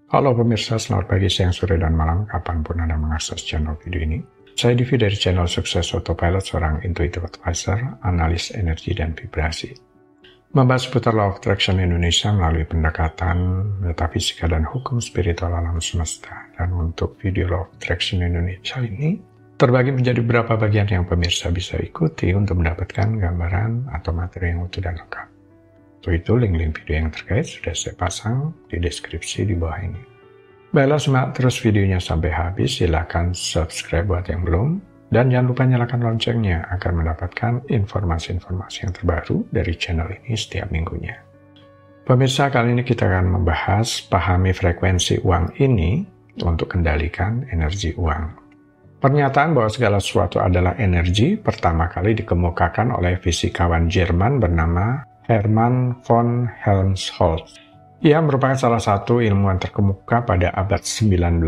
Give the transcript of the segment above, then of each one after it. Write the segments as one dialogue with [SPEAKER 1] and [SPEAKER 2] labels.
[SPEAKER 1] Halo pemirsa, selamat pagi, siang, sore, dan malam, kapanpun Anda mengakses channel video ini. Saya Divi dari channel Sukses Autopilot, seorang intuitive advisor, analis energi dan vibrasi. Membahas seputar Law of Attraction Indonesia melalui pendekatan metafisika dan hukum spiritual alam semesta. Dan untuk video Law of Attraction Indonesia ini, terbagi menjadi beberapa bagian yang pemirsa bisa ikuti untuk mendapatkan gambaran atau materi yang utuh dan lengkap. Untuk itu, link-link video yang terkait sudah saya pasang di deskripsi di bawah ini. Baiklah, simak terus videonya sampai habis. Silakan subscribe buat yang belum. Dan jangan lupa nyalakan loncengnya agar mendapatkan informasi-informasi yang terbaru dari channel ini setiap minggunya. Pemirsa, kali ini kita akan membahas pahami frekuensi uang ini untuk kendalikan energi uang. Pernyataan bahwa segala sesuatu adalah energi pertama kali dikemukakan oleh fisikawan Jerman bernama Hermann von Helmholtz. Ia merupakan salah satu ilmuwan terkemuka pada abad 19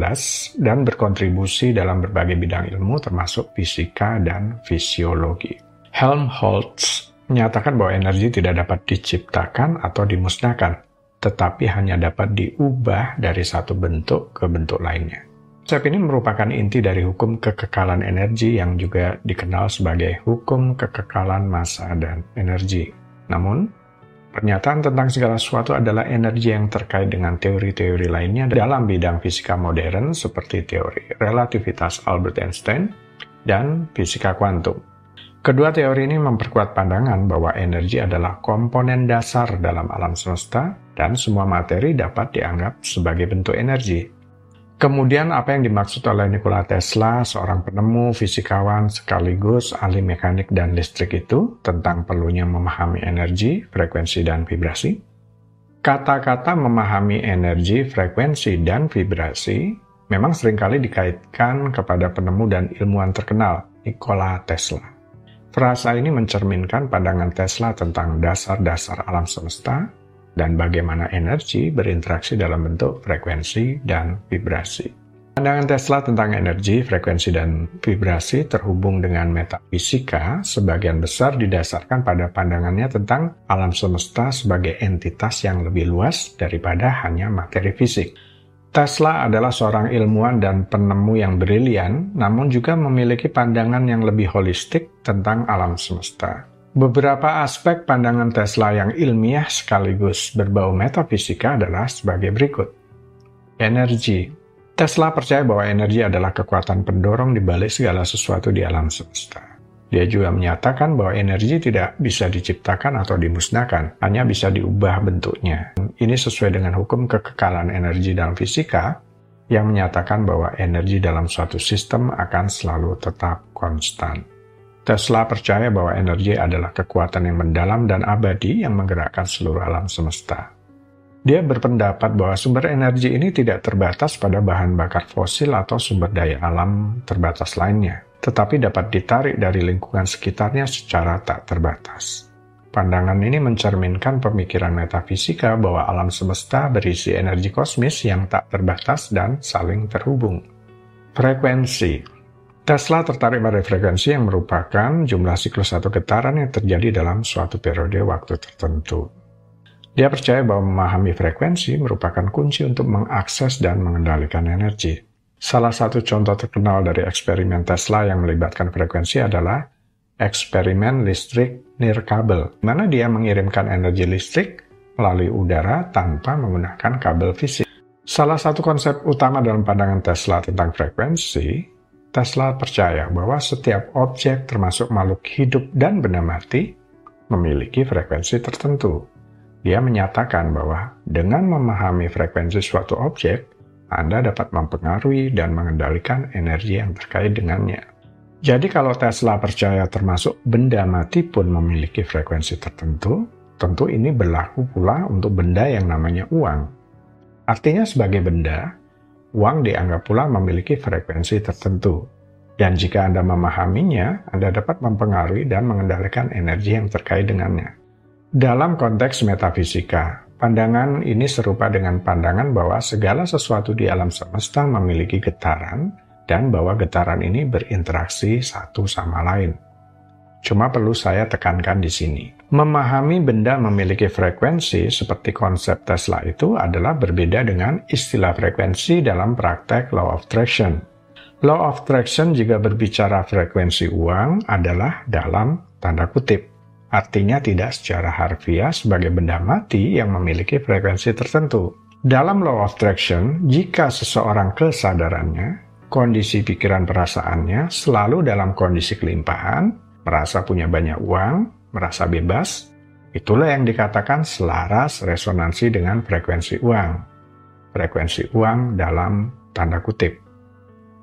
[SPEAKER 1] dan berkontribusi dalam berbagai bidang ilmu termasuk fisika dan fisiologi. Helmholtz menyatakan bahwa energi tidak dapat diciptakan atau dimusnahkan, tetapi hanya dapat diubah dari satu bentuk ke bentuk lainnya. Konsep ini merupakan inti dari hukum kekekalan energi yang juga dikenal sebagai hukum kekekalan massa dan energi. Namun, pernyataan tentang segala sesuatu adalah energi yang terkait dengan teori-teori lainnya dalam bidang fisika modern seperti teori relativitas Albert Einstein dan fisika kuantum. Kedua teori ini memperkuat pandangan bahwa energi adalah komponen dasar dalam alam semesta dan semua materi dapat dianggap sebagai bentuk energi. Kemudian apa yang dimaksud oleh Nikola Tesla, seorang penemu, fisikawan, sekaligus ahli mekanik dan listrik itu tentang perlunya memahami energi, frekuensi, dan vibrasi? Kata-kata memahami energi, frekuensi, dan vibrasi memang seringkali dikaitkan kepada penemu dan ilmuwan terkenal, Nikola Tesla. Frasa ini mencerminkan pandangan Tesla tentang dasar-dasar alam semesta dan bagaimana energi berinteraksi dalam bentuk frekuensi dan vibrasi. Pandangan Tesla tentang energi, frekuensi, dan vibrasi terhubung dengan metafisika sebagian besar didasarkan pada pandangannya tentang alam semesta sebagai entitas yang lebih luas daripada hanya materi fisik. Tesla adalah seorang ilmuwan dan penemu yang brilian, namun juga memiliki pandangan yang lebih holistik tentang alam semesta. Beberapa aspek pandangan Tesla yang ilmiah sekaligus berbau metafisika adalah sebagai berikut. Energi. Tesla percaya bahwa energi adalah kekuatan pendorong di balik segala sesuatu di alam semesta. Dia juga menyatakan bahwa energi tidak bisa diciptakan atau dimusnahkan, hanya bisa diubah bentuknya. Ini sesuai dengan hukum kekekalan energi dalam fisika yang menyatakan bahwa energi dalam suatu sistem akan selalu tetap konstan. Tesla percaya bahwa energi adalah kekuatan yang mendalam dan abadi yang menggerakkan seluruh alam semesta. Dia berpendapat bahwa sumber energi ini tidak terbatas pada bahan bakar fosil atau sumber daya alam terbatas lainnya, tetapi dapat ditarik dari lingkungan sekitarnya secara tak terbatas. Pandangan ini mencerminkan pemikiran metafisika bahwa alam semesta berisi energi kosmis yang tak terbatas dan saling terhubung. Frekuensi. Tesla tertarik pada frekuensi yang merupakan jumlah siklus atau getaran yang terjadi dalam suatu periode waktu tertentu. Dia percaya bahwa memahami frekuensi merupakan kunci untuk mengakses dan mengendalikan energi. Salah satu contoh terkenal dari eksperimen Tesla yang melibatkan frekuensi adalah eksperimen listrik nirkabel, di mana dia mengirimkan energi listrik melalui udara tanpa menggunakan kabel fisik. Salah satu konsep utama dalam pandangan Tesla tentang frekuensi, Tesla percaya bahwa setiap objek termasuk makhluk hidup dan benda mati memiliki frekuensi tertentu. Dia menyatakan bahwa dengan memahami frekuensi suatu objek, Anda dapat mempengaruhi dan mengendalikan energi yang terkait dengannya. Jadi kalau Tesla percaya termasuk benda mati pun memiliki frekuensi tertentu, tentu ini berlaku pula untuk benda yang namanya uang. Artinya sebagai benda, uang dianggap pula memiliki frekuensi tertentu. Dan jika Anda memahaminya, Anda dapat mempengaruhi dan mengendalikan energi yang terkait dengannya. Dalam konteks metafisika, pandangan ini serupa dengan pandangan bahwa segala sesuatu di alam semesta memiliki getaran dan bahwa getaran ini berinteraksi satu sama lain. Cuma perlu saya tekankan di sini. Memahami benda memiliki frekuensi seperti konsep Tesla itu adalah berbeda dengan istilah frekuensi dalam praktek Law of Attraction. Law of Attraction jika berbicara frekuensi uang adalah dalam tanda kutip. Artinya tidak secara harfiah sebagai benda mati yang memiliki frekuensi tertentu. Dalam Law of Attraction, jika seseorang kesadarannya, kondisi pikiran perasaannya selalu dalam kondisi kelimpahan, merasa punya banyak uang, merasa bebas, itulah yang dikatakan selaras resonansi dengan frekuensi uang. Frekuensi uang dalam tanda kutip.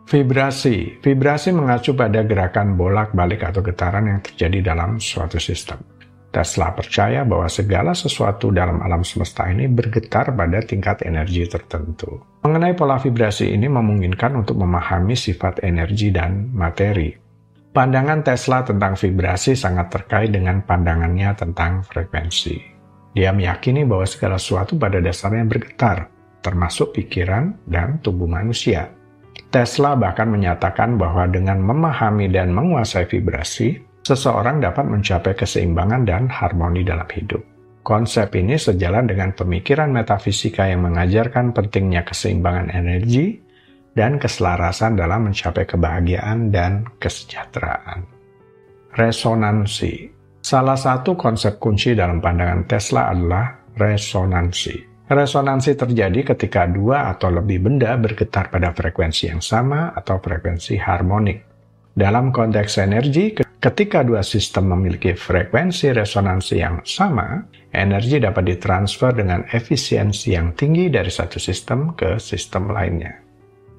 [SPEAKER 1] Vibrasi. Vibrasi mengacu pada gerakan bolak-balik atau getaran yang terjadi dalam suatu sistem. Tesla percaya bahwa segala sesuatu dalam alam semesta ini bergetar pada tingkat energi tertentu. Mengenai pola vibrasi ini memungkinkan untuk memahami sifat energi dan materi. Pandangan Tesla tentang vibrasi sangat terkait dengan pandangannya tentang frekuensi. Dia meyakini bahwa segala sesuatu pada dasarnya bergetar, termasuk pikiran dan tubuh manusia. Tesla bahkan menyatakan bahwa dengan memahami dan menguasai vibrasi, seseorang dapat mencapai keseimbangan dan harmoni dalam hidup. Konsep ini sejalan dengan pemikiran metafisika yang mengajarkan pentingnya keseimbangan energi dan keselarasan dalam mencapai kebahagiaan dan kesejahteraan. Resonansi. Salah satu konsep kunci dalam pandangan Tesla adalah resonansi. Resonansi terjadi ketika dua atau lebih benda bergetar pada frekuensi yang sama atau frekuensi harmonik. Dalam konteks energi, ketika dua sistem memiliki frekuensi resonansi yang sama, energi dapat ditransfer dengan efisiensi yang tinggi dari satu sistem ke sistem lainnya.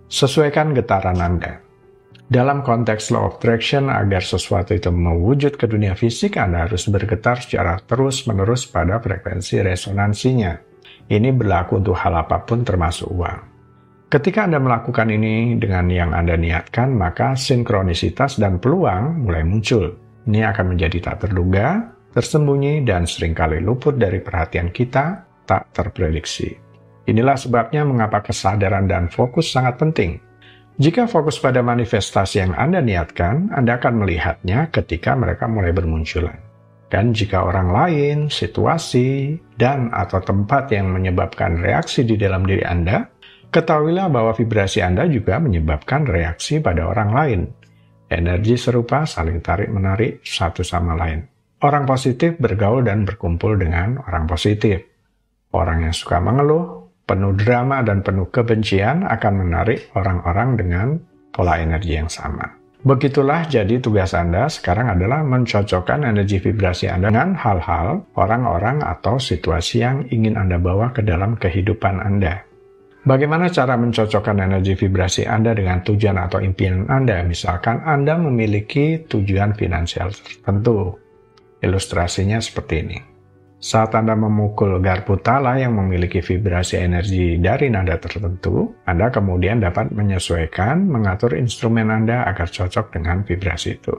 [SPEAKER 1] Sesuaikan getaran Anda. Dalam konteks Law of Attraction, agar sesuatu itu mewujud ke dunia fisik, Anda harus bergetar secara terus-menerus pada frekuensi resonansinya. Ini berlaku untuk hal apapun termasuk uang. Ketika Anda melakukan ini dengan yang Anda niatkan, maka sinkronisitas dan peluang mulai muncul. Ini akan menjadi tak terduga, tersembunyi, dan seringkali luput dari perhatian kita, tak terprediksi. Inilah sebabnya mengapa kesadaran dan fokus sangat penting. Jika fokus pada manifestasi yang Anda niatkan, Anda akan melihatnya ketika mereka mulai bermunculan. Dan jika orang lain, situasi, dan atau tempat yang menyebabkan reaksi di dalam diri Anda, ketahuilah bahwa vibrasi Anda juga menyebabkan reaksi pada orang lain. Energi serupa saling tarik-menarik satu sama lain. Orang positif bergaul dan berkumpul dengan orang positif. Orang yang suka mengeluh, penuh drama dan penuh kebencian akan menarik orang-orang dengan pola energi yang sama. Begitulah jadi tugas Anda sekarang adalah mencocokkan energi vibrasi Anda dengan hal-hal, orang-orang, atau situasi yang ingin Anda bawa ke dalam kehidupan Anda. Bagaimana cara mencocokkan energi vibrasi Anda dengan tujuan atau impian Anda? Misalkan Anda memiliki tujuan finansial tertentu. Ilustrasinya seperti ini. Saat Anda memukul garpu tala yang memiliki vibrasi energi dari nada tertentu, Anda kemudian dapat menyesuaikan, mengatur instrumen Anda agar cocok dengan vibrasi itu.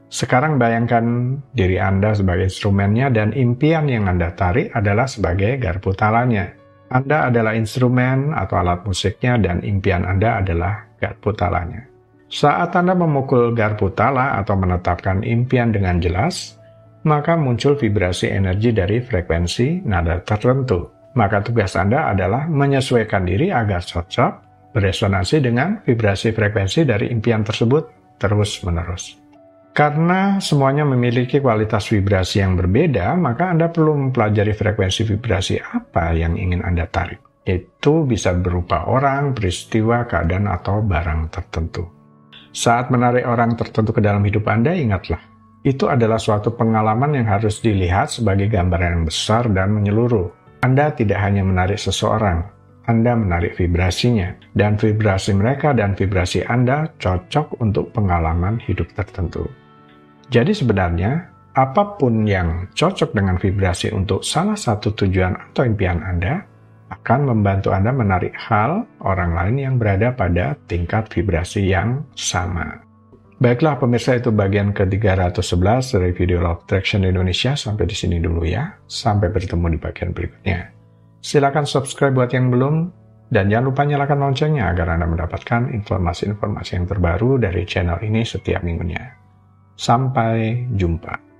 [SPEAKER 1] Sekarang bayangkan diri Anda sebagai instrumennya dan impian yang Anda tarik adalah sebagai garpu talanya. Anda adalah instrumen atau alat musiknya dan impian Anda adalah garpu talanya. Saat Anda memukul garpu tala atau menetapkan impian dengan jelas, maka muncul vibrasi energi dari frekuensi nada tertentu. Maka tugas Anda adalah menyesuaikan diri agar cocok, beresonansi dengan vibrasi frekuensi dari impian tersebut terus-menerus. Karena semuanya memiliki kualitas vibrasi yang berbeda, maka Anda perlu mempelajari frekuensi vibrasi apa yang ingin Anda tarik. Itu bisa berupa orang, peristiwa, keadaan, atau barang tertentu. Saat menarik orang tertentu ke dalam hidup Anda, ingatlah, itu adalah suatu pengalaman yang harus dilihat sebagai gambaran yang besar dan menyeluruh. Anda tidak hanya menarik seseorang, Anda menarik vibrasinya, dan vibrasi mereka dan vibrasi Anda cocok untuk pengalaman hidup tertentu. Jadi sebenarnya, apapun yang cocok dengan vibrasi untuk salah satu tujuan atau impian Anda, akan membantu Anda menarik hal orang lain yang berada pada tingkat vibrasi yang sama. Baiklah pemirsa, itu bagian ke-311 dari video Law of Attraction Indonesia. Sampai di sini dulu ya. Sampai bertemu di bagian berikutnya. Silakan subscribe buat yang belum. Dan jangan lupa nyalakan loncengnya agar Anda mendapatkan informasi-informasi yang terbaru dari channel ini setiap minggunya. Sampai jumpa.